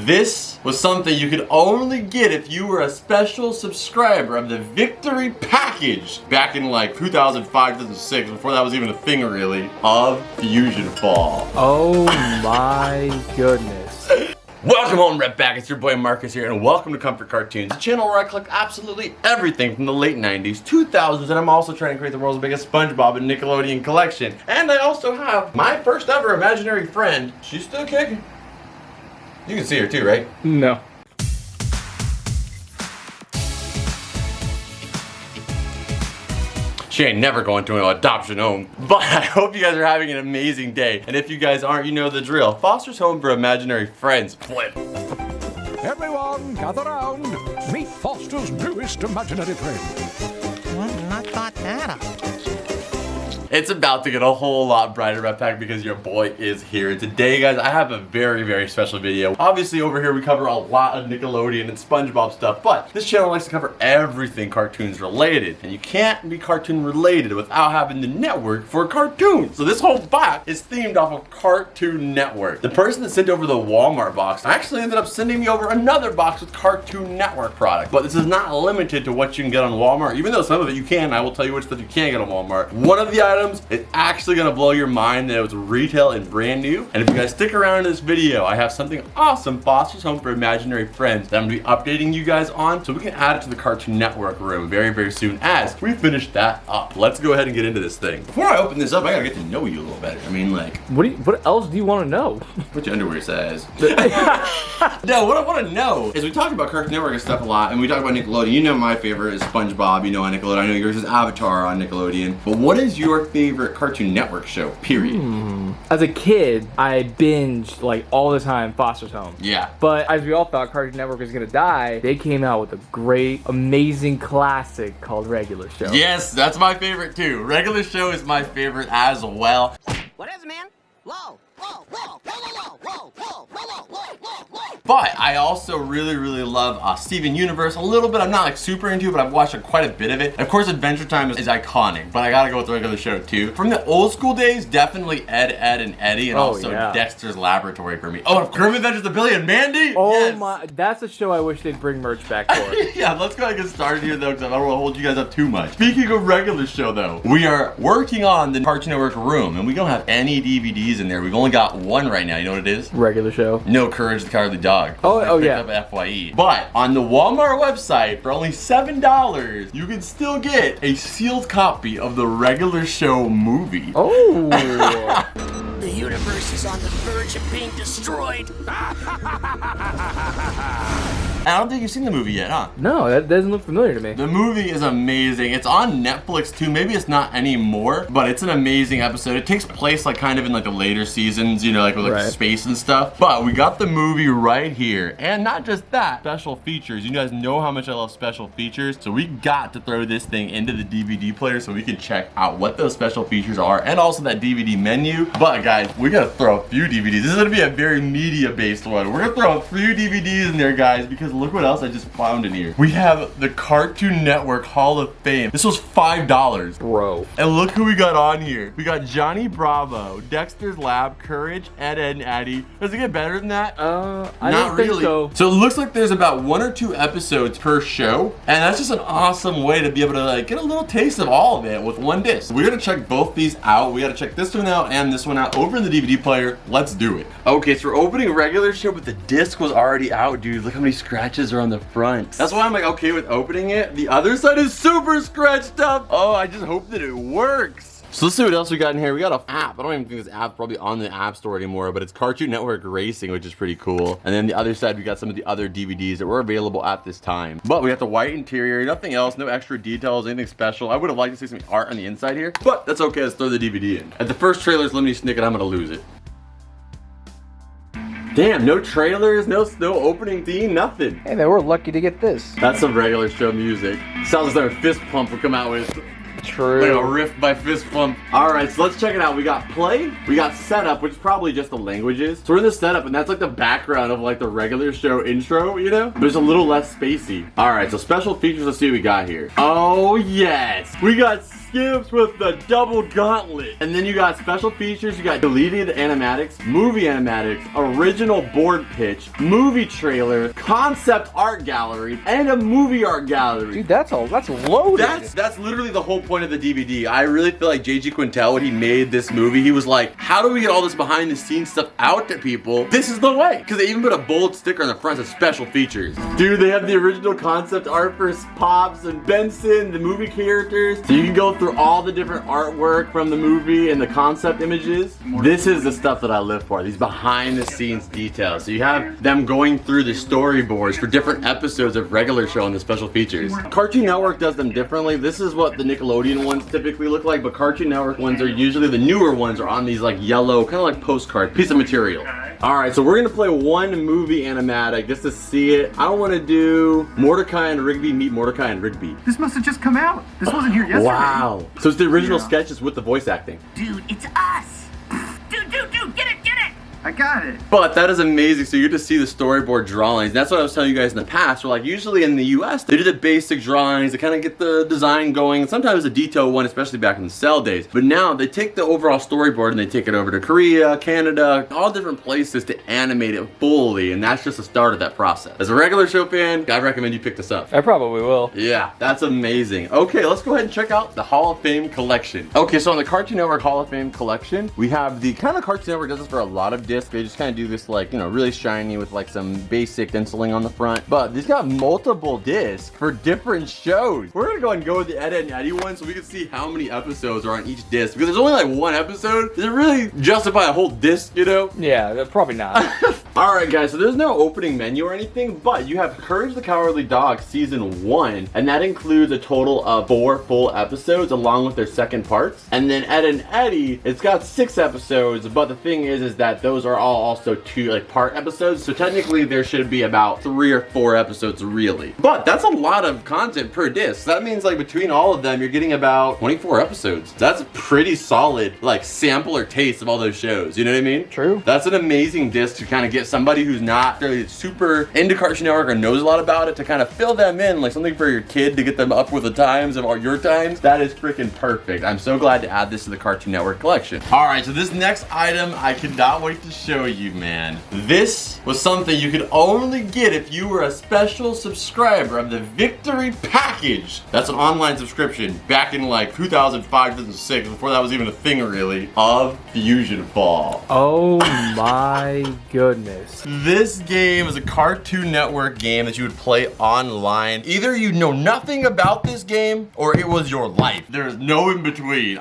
This was something you could only get if you were a special subscriber of the Victory Package back in like 2005, 2006, before that was even a thing really, of FusionFall. Oh my goodness. Welcome home, Rep Back. It's your boy Marcus here, and welcome to Comfort Cartoons, a channel where I collect absolutely everything from the late 90s, 2000s, and I'm also trying to create the world's biggest Spongebob and Nickelodeon collection. And I also have my first ever imaginary friend. She's still kicking. You can see her too, right? No. She ain't never going to an adoption home. But I hope you guys are having an amazing day. And if you guys aren't, you know the drill. Foster's home for imaginary friends. Flip. Everyone, gather round. Meet Foster's newest imaginary friend. Well, not thought that up. It's about to get a whole lot brighter, Rep Pack, because your boy is here. And today, guys, I have a very, very special video. Obviously, over here, we cover a lot of Nickelodeon and SpongeBob stuff, but this channel likes to cover everything cartoons related. And you can't be cartoon related without having the network for cartoons. So this whole box is themed off of Cartoon Network. The person that sent over the Walmart box actually ended up sending me over another box with Cartoon Network product. But this is not limited to what you can get on Walmart, even though some of it you can. I will tell you which stuff you can't get on Walmart. One of the items, it's actually gonna blow your mind that it was retail and brand new. And if you guys stick around in this video, I have something awesome, Foster's Home for Imaginary Friends, that I'm gonna be updating you guys on, so we can add it to the Cartoon Network room very, very soon as we finish that up. Let's go ahead and get into this thing. Before I open this up, I gotta get to know you a little better. I mean, like, What else do you want to know? what your underwear size. No, what I want to know is we talk about Cartoon Network and stuff a lot, and we talk about Nickelodeon. You know my favorite is SpongeBob, you know on Nickelodeon. I know yours is Avatar on Nickelodeon. But what is your favorite Cartoon Network show, period? As a kid, I binged like all the time Foster's Home. Yeah. But as we all thought Cartoon Network was gonna die, they came out with a great, amazing classic called Regular Show. Yes, that's my favorite too. Regular Show is my favorite as well. What is it, man? Whoa, whoa, whoa, whoa, whoa, whoa, whoa, whoa, whoa, whoa, whoa. But I also really, really love Steven Universe a little bit. I'm not like super into it, but I've watched quite a bit of it. And of course, Adventure Time is iconic, but I gotta go with the Regular Show too. From the old school days, definitely Ed, and Eddie, and also yeah. Dexter's Laboratory for me. Oh, and Grim Adventures of Billy and Mandy. Oh yes. my, that's a show I wish they'd bring merch back for. Yeah, let's go ahead and get started here though, because I don't want to hold you guys up too much. Speaking of Regular Show though, we are working on the Cartoon Network room, and we don't have any DVDs in there. We've only got one right now. You know what it is? Regular Show. No Courage the Cowardly Dog. Oh yeah. Up FYE. But on the Walmart website, for only $7, you can still get a sealed copy of the Regular Show movie. Oh. The universe is on the verge of being destroyed. I don't think you've seen the movie yet, huh? No, that doesn't look familiar to me. The movie is amazing. It's on Netflix too. Maybe it's not anymore, but it's an amazing episode. It takes place like kind of in like the later seasons, you know, like with like space and stuff. But we got the movie right here. And not just that, special features. You guys know how much I love special features. So we got to throw this thing into the DVD player so we can check out what those special features are and also that DVD menu. But guys, we gotta throw a few DVDs. This is gonna be a very media-based one. We're gonna throw a few DVDs in there, guys, because look what else I just found in here. We have the Cartoon Network Hall of Fame. This was $5. Bro. And look who we got on here. We got Johnny Bravo, Dexter's Lab, Courage, Ed, and Eddie. Does it get better than that? I don't think so. So it looks like there's about 1 or 2 episodes per show, and that's just an awesome way to be able to like get a little taste of all of it with one disc. We're gonna check both these out. We gotta check this one out and this one out over in the DVD player. Let's do it. Okay, so we're opening a Regular Show, but the disc was already out, dude. Look how many scratches are on the front. That's why I'm like okay with opening it. The other side is super scratched up. Oh, I just hope that it works. So let's see what else we got in here. We got an app. I don't even think this app's probably on the App Store anymore, but it's Cartoon Network Racing, which is pretty cool. And then the other side, we got some of the other DVDs that were available at this time. But we got the white interior, nothing else, no extra details, anything special. I would have liked to see some art on the inside here, but that's okay. Let's throw the DVD in. At the first trailer's Lemony Snicket, I'm gonna lose it. Damn, no trailers, no opening theme, nothing. Hey man, we're lucky to get this. That's some Regular Show music. Sounds like a Fist Pump would come out with. True. Like a riff by Fist Pump. Alright, so let's check it out. We got play, we got setup, which is probably just the languages. So we're in the setup, and that's like the background of like the Regular Show intro, you know? But it's a little less spacey. Alright, so special features, let's see what we got here. Oh yes! We got Skips with the double gauntlet. And then you got special features, you got deleted animatics, movie animatics, original board pitch, movie trailer, concept art gallery, and a movie art gallery. Dude, that's loaded. That's literally the whole point of the DVD. I really feel like J.G. Quintel, when he made this movie, he was like, how do we get all this behind the scenes stuff out to people? This is the way. Because they even put a bold sticker on the front of special features. Dude, they have the original concept art for Pops and Benson, the movie characters. So you can go through all the different artwork from the movie and the concept images. This is the stuff that I live for, these behind the scenes details. So you have them going through the storyboards for different episodes of regular show and the special features. Cartoon Network does them differently. This is what the Nickelodeon ones typically look like, but Cartoon Network ones are usually, the newer ones are on these like yellow, kind of like postcard piece of material. All right, so we're gonna play one movie animatic just to see it. I want to do Mordecai and Rigby meet Mordecai and Rigby. This must have just come out. This wasn't here yesterday. Wow. So it's the original sketches with the voice acting. Dude, it's us. Dude, get it, get it. I got it. But that is amazing. So you get to see the storyboard drawings. That's what I was telling you guys in the past. Where like usually in the US, they do the basic drawings to kind of get the design going. Sometimes a detail one, especially back in the cell days. But now they take the overall storyboard and they take it over to Korea, Canada, all different places to animate it fully. And that's just the start of that process. As a regular show fan, I recommend you pick this up. I probably will. Yeah, that's amazing. Okay, let's go ahead and check out the Hall of Fame collection. Okay, so on the Cartoon Network Hall of Fame collection, we have the kind of Cartoon Network does this for a lot of discs. They just kind of do this like, you know, really shiny with like some basic stenciling on the front. But these got multiple discs for different shows. We're gonna go and go with the Ed and Eddie one so we can see how many episodes are on each disc. Because there's only like one episode. Does it really justify a whole disc, you know? Yeah, probably not. Alright guys, so there's no opening menu or anything, but you have Courage the Cowardly Dog Season 1, and that includes a total of 4 full episodes along with their second parts. And then Ed and Eddie, it's got 6 episodes, but the thing is that those are all also 2 like part episodes, so technically there should be about 3 or 4 episodes really. But that's a lot of content per disc. That means like between all of them, you're getting about 24 episodes. That's a pretty solid like sample or taste of all those shows, you know what I mean? True. That's an amazing disc to kind of get somebody who's not really super into Cartoon Network or knows a lot about it to kind of fill them in, like something for your kid to get them up with the times of all your times. That is freaking perfect. I'm so glad to add this to the Cartoon Network collection. All right, so this next item, I cannot wait to show you, man. This was something you could only get if you were a special subscriber of the Victory Package. That's an online subscription back in like 2005, 2006, before that was even a thing really, of FusionFall. Oh my goodness. This game is a Cartoon Network game that you would play online. Either you know nothing about this game or it was your life. There's no in between.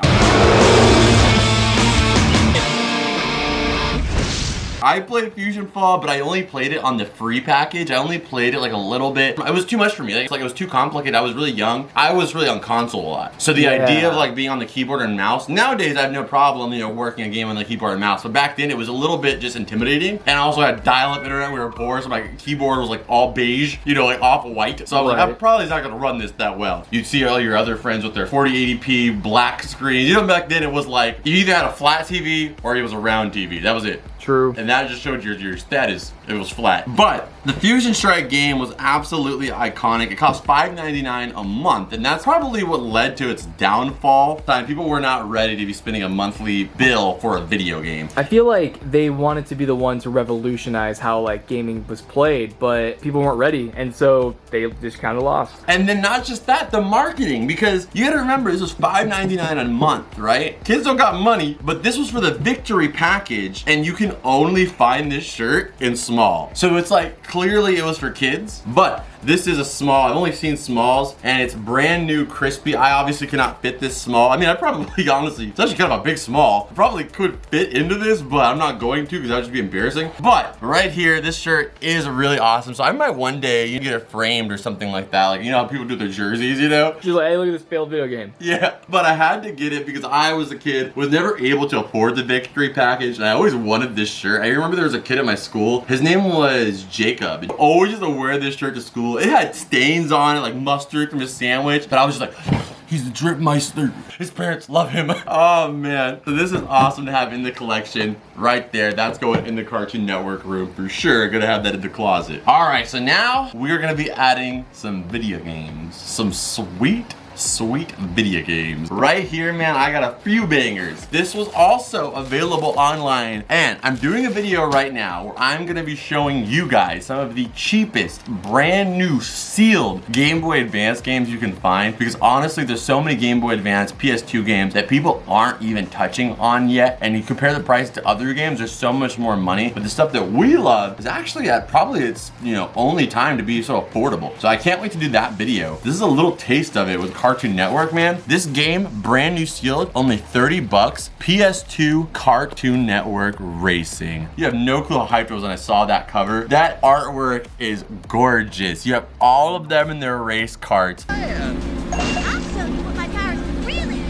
I played FusionFall, but I only played it on the free package. I only played it like a little bit. It was too much for me. Like it was too complicated. I was really young. I was really on console a lot. So the idea of like being on the keyboard and mouse, nowadays I have no problem, you know, working a game on the keyboard and mouse. But back then it was a little bit just intimidating. And I also had dial-up internet. We were poor, so my keyboard was like all beige, you know, like off-white. So I was like, I'm probably not gonna run this that well. You'd see all your other friends with their 4080p black screens. You know, back then it was like, you either had a flat TV or it was a round TV. That was it. True. And that just showed your status. It was flat. But the Fusion Strike game was absolutely iconic. It cost $5.99 a month, and that's probably what led to its downfall. People were not ready to be spending a monthly bill for a video game. I feel like they wanted to be the ones to revolutionize how like gaming was played, but people weren't ready, and so they just kind of lost. And then not just that, the marketing, because you gotta remember this was $5.99 a month, right? Kids don't got money, but this was for the Victory Package, and you can only find this shirt in small. So it's like, clearly it was for kids, but this is a small. I've only seen smalls, and it's brand new, crispy. I obviously cannot fit this small. I mean, I probably, honestly, it's actually kind of a big small. I probably could fit into this, but I'm not going to because that would just be embarrassing. But right here, this shirt is really awesome. So I might one day you get it framed or something like that. Like, you know how people do their jerseys, you know? She's like, hey, look at this failed video game. Yeah, but I had to get it because I was a kid, was never able to afford the Victory Package, and I always wanted this shirt. I remember there was a kid at my school. His name was Jacob. I always used to wear this shirt to school. It had stains on it, like mustard from his sandwich, but I was just like, he's the drip meister. His parents love him. Oh man. So this is awesome to have in the collection right there. That's going in the Cartoon Network room for sure. Gonna have that in the closet. All right, so now we're gonna be adding some video games. Some sweet sweet video games. Right here, man, I got a few bangers. This was also available online, and I'm doing a video right now where I'm gonna be showing you guys some of the cheapest, brand new, sealed Game Boy Advance games you can find, because honestly, there's so many Game Boy Advance PS2 games that people aren't even touching on yet, and you compare the price to other games, there's so much more money, but the stuff that we love is actually at probably its, you know, only time to be so affordable. So I can't wait to do that video. This is a little taste of it with Cartoon Network, man. This game, brand new sealed, only 30 bucks, PS2 Cartoon Network Racing. You have no clue how hyped I was when I saw that cover. That artwork is gorgeous. You have all of them in their race carts. I'll show you what my power really is.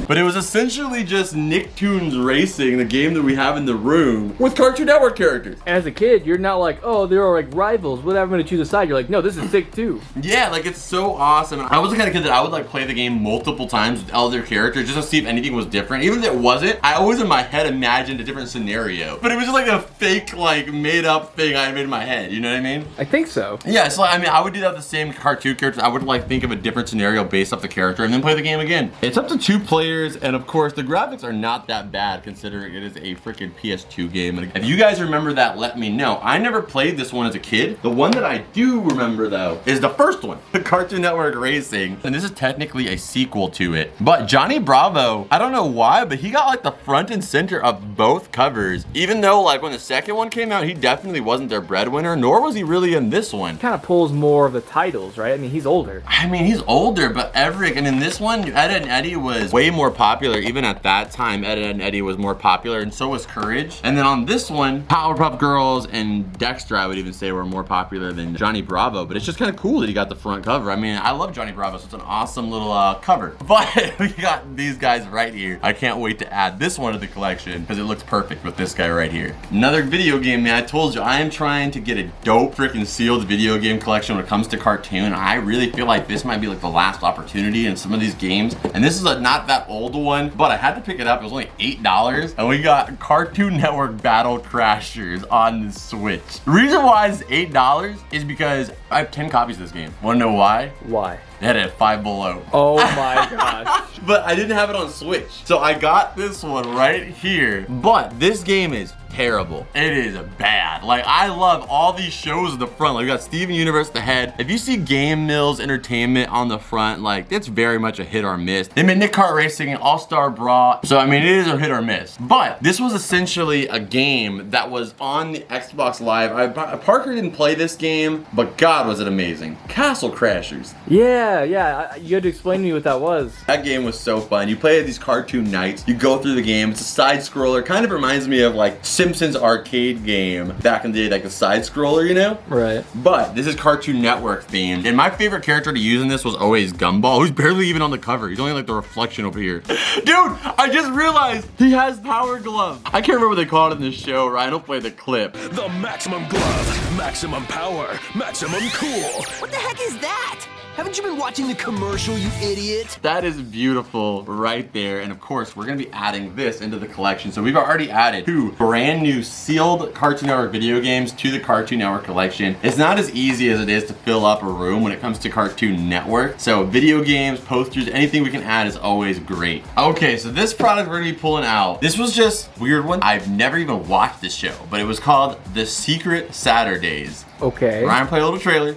But it was essentially just Nicktoons Racing, the game that we have in the room, with Cartoon Network characters. And as a kid, you're not like, oh, they're all like rivals. Whatever, I'm gonna choose a side. You're like, no, this is sick too. Yeah, like it's so awesome. I was the kind of kid that I would like play the game multiple times with other characters just to see if anything was different. Even if it wasn't, I always in my head imagined a different scenario. But it was just like a fake, like made up thing I made in my head. You know what I mean? I think so. Yeah, so I mean, I would do that with the same cartoon characters. I would like think of a different scenario based off the character and then play the game again. It's up to 2 players, and of course, the graphics are not that bad considering it is a freaking PS2 game. And if you guys remember that, let me know. I never played this one as a kid. The one that I do remember though is the first one, the Cartoon Network Racing. And this is technically a sequel to it. But Johnny Bravo, I don't know why, but he got like the front and center of both covers. Even though like when the second one came out, he definitely wasn't their breadwinner, nor was he really in this one. Kind of pulls more of the titles, right? I mean, he's older. I mean, he's older, but Everett, and in this one, Ed, Edd n Eddy was way more popular. Even at that time, Ed, Edd n Eddy was more popular, and so was Courage. And then on this one, Powerpuff Girls and Dexter, I would even say, were more popular than Johnny Bravo. But it's just kind of cool that he got the front cover. I mean, I love Johnny Bravo, so it's an awesome little cover. But we got these guys right here. I can't wait to add this one to the collection because it looks perfect with this guy right here. Another video game, man. I told you, I am trying to get a dope freaking sealed video game collection when it comes to cartoon. I really feel like this might be like the last opportunity in some of these games. And this is a not that old one, but I had to pick it up. It was only $8, and we got Cartoon Network Battle Crashers on the Switch. The reason why it's $8 is because I have 10 copies of this game. Wanna know why? Why? They had it at Five Below. Oh my gosh. But I didn't have it on Switch. So I got this one right here. But this game is terrible. It is bad. Like, I love all these shows at the front. Like, we got Steven Universe at the head. If you see Game Mills Entertainment on the front, like, it's very much a hit or miss. They made Nick Kart Racing and All-Star Brawl. So, I mean, it is a hit or miss. But this was essentially a game that was on the Xbox Live. Parker didn't play this game, but God, was it amazing. Castle Crashers. Yeah, you had to explain to me what that was. That game was so fun. You play these cartoon nights. You go through the game. It's a side scroller. Kind of reminds me of like Simpsons arcade game back in the day, like a side scroller, you know? Right. But this is Cartoon Network themed. And my favorite character to use in this was always Gumball, who's barely even on the cover. He's only like the reflection over here. Dude, I just realized he has Power Glove. I can't remember what they called it in this show, right? I don't play the clip. The maximum glove, maximum power, maximum cool. What the heck is that? Haven't you been watching the commercial, you idiot? That is beautiful right there. And of course, we're gonna be adding this into the collection. So we've already added 2 brand new sealed Cartoon Network video games to the Cartoon Network collection. It's not as easy as it is to fill up a room when it comes to Cartoon Network. So video games, posters, anything we can add is always great. Okay, so this product we're gonna be pulling out. This was just a weird one. I've never even watched this show, but it was called The Secret Saturdays. Okay. Ryan, play a little trailer.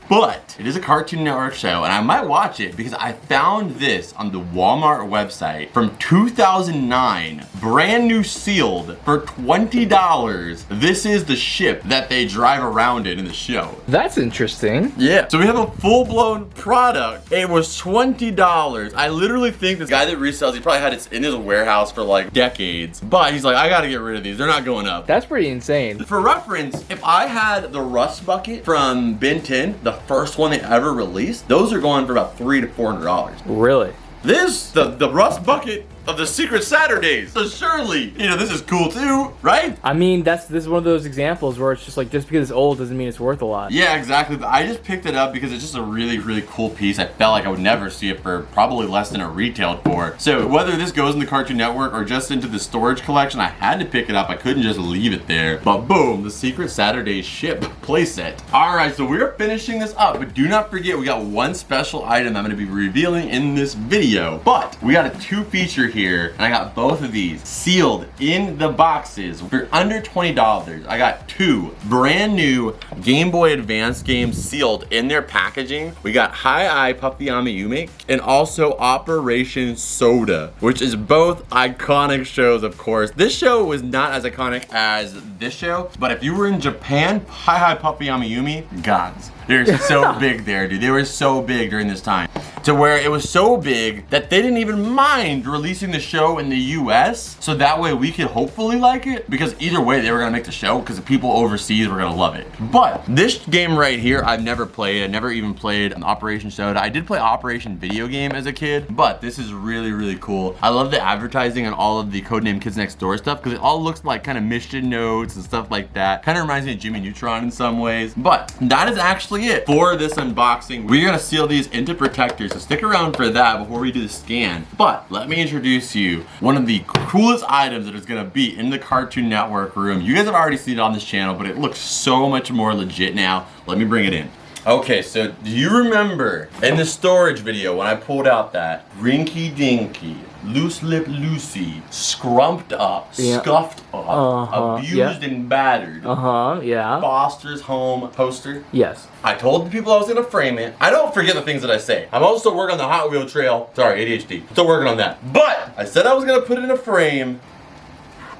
But it is a Cartoon Network show, and I might watch it because I found this on the Walmart website from 2009, brand new sealed for $20. This is the ship that they drive around in the show. That's interesting. Yeah, so we have a full-blown product. It was $20. I literally think this guy that resells, he probably had it in his warehouse for like decades, but he's like, I gotta get rid of these. They're not going up. That's pretty insane. For reference, if I had the Rust Bucket from Ben 10, the first one they ever released, those are going for about $300 to $400. Really? This, the Rust Bucket of the Secret Saturdays. So surely, you know, this is cool too, right? I mean, this is one of those examples where it's just like, just because it's old doesn't mean it's worth a lot. Yeah, exactly. But I just picked it up because it's just a really, really cool piece. I felt like I would never see it for probably less than it retailed for. So whether this goes in the Cartoon Network or just into the storage collection, I had to pick it up. I couldn't just leave it there. But boom, the Secret Saturdays ship playset. All right, so we're finishing this up, but do not forget we got one special item I'm going to be revealing in this video. But we got a 2-feature here, and I got both of these sealed in the boxes for under $20. I got 2 brand new Game Boy Advance games sealed in their packaging. We got Hi-Ai Puffy Amiyume and also Operation Soda, which is both iconic shows, of course. This show was not as iconic as this show, but if you were in Japan, Hi-Hi Puffy Amiyume, gods. They're so big there, dude. They were so big during this time. To where it was so big that they didn't even mind releasing the show in the US, so that way we could hopefully like it, because either way they were gonna make the show because the people overseas were gonna love it. But this game right here, I've never played. I never even played Operation Soda. I did play Operation Video Game as a kid, but this is really, really cool. I love the advertising and all of the Codename Kids Next Door stuff because it all looks like kind of mission notes and stuff like that. Kind of reminds me of Jimmy Neutron in some ways. But that is actually it for this unboxing. We're gonna seal these into protectors, so stick around for that before we do the scan. But let me introduce you one of the coolest items that is gonna be in the Cartoon Network room. You guys have already seen it on this channel, but it looks so much more legit now. Let me bring it in. Okay, so do you remember in the storage video when I pulled out that Rinky Dinky, Loose Lip Lucy, scrumped up, scuffed up, abused and battered, Foster's Home poster? Yes. I told the people I was gonna frame it. I don't forget the things that I say. I'm also working on the Hot Wheel trail. Sorry, ADHD. Still working on that. But I said I was gonna put it in a frame.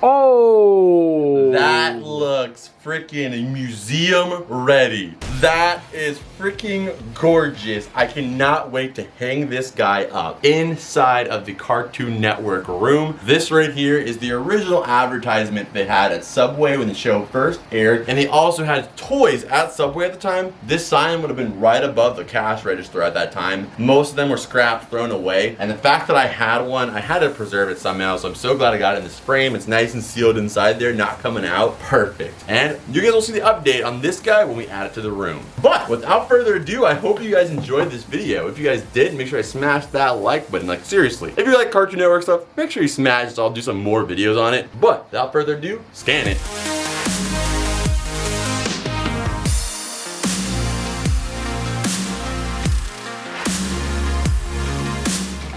Oh! That looks freaking museum ready. That is freaking gorgeous. I cannot wait to hang this guy up inside of the Cartoon Network room. This right here is the original advertisement they had at Subway when the show first aired, and they also had toys at Subway at the time. This sign would have been right above the cash register at that time. Most of them were scrapped, thrown away, and the fact that I had one, I had to preserve it somehow, so I'm so glad I got it in this frame. It's nice and sealed inside there, not coming out. Perfect. And you guys will see the update on this guy when we add it to the room. But without further ado, I hope you guys enjoyed this video. If you guys did, make sure I smash that like button. Like seriously, if you like Cartoon Network stuff, make sure you smash it so I'll do some more videos on it. But without further ado, scan it.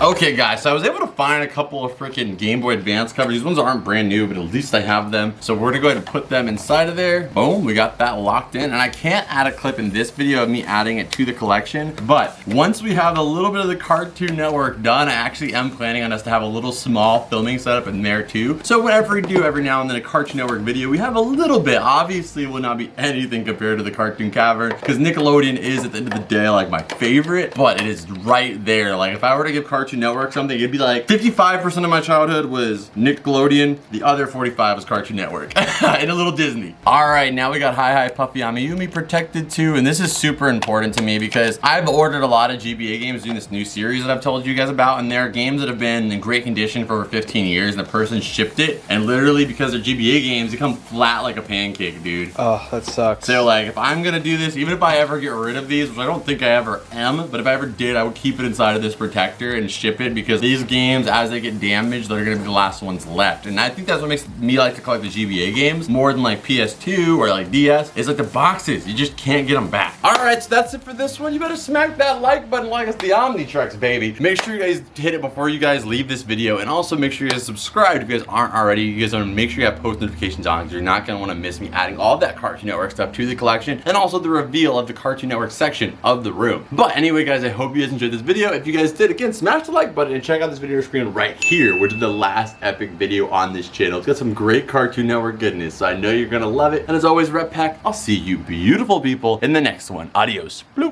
Okay guys, so I was able to find a couple of freaking Game Boy Advance covers. These ones aren't brand new, but at least I have them. So we're gonna go ahead and put them inside of there. Boom, we got that locked in. And I can't add a clip in this video of me adding it to the collection, but once we have a little bit of the Cartoon Network done, I actually am planning on us to have a little small filming setup in there too. So whenever we do every now and then a Cartoon Network video, we have a little bit. Obviously it will not be anything compared to the Cartoon Cavern, because Nickelodeon is at the end of the day like my favorite, but it is right there. Like if I were to give Cartoon Network something, it'd be like 55% of my childhood was Nickelodeon, the other 45 was Cartoon Network, and a little Disney. All right, now we got Hi-Hi Puffy Amiyume protected too, and this is super important to me because I've ordered a lot of GBA games doing this new series that I've told you guys about, and there are games that have been in great condition for over 15 years, and the person shipped it, and literally because they're GBA games, they come flat like a pancake, dude. Oh, that sucks. So like, if I'm gonna do this, even if I ever get rid of these, which I don't think I ever am, but if I ever did, I would keep it inside of this protector and ship it, because these games, as they get damaged, they're gonna be the last ones left. And I think that's what makes me like to collect the GBA games more than like PS2 or like DS. It's like the boxes, you just can't get them back. All right, so that's it for this one. You better smack that like button like it's the Omnitrix, baby. Make sure you guys hit it before you guys leave this video, and also make sure you guys subscribe if you guys aren't already. You guys want to make sure you have post notifications on, because you're not gonna want to miss me adding all that Cartoon Network stuff to the collection, and also the reveal of the Cartoon Network section of the room. But anyway, guys, I hope you guys enjoyed this video. If you guys did, again, smash the like button and check out this video screen right here, which is the last epic video on this channel. It's got some great Cartoon Network goodness, so I know you're gonna love it. And as always, Red Pack, I'll see you beautiful people in the next one. Adios. Bloop.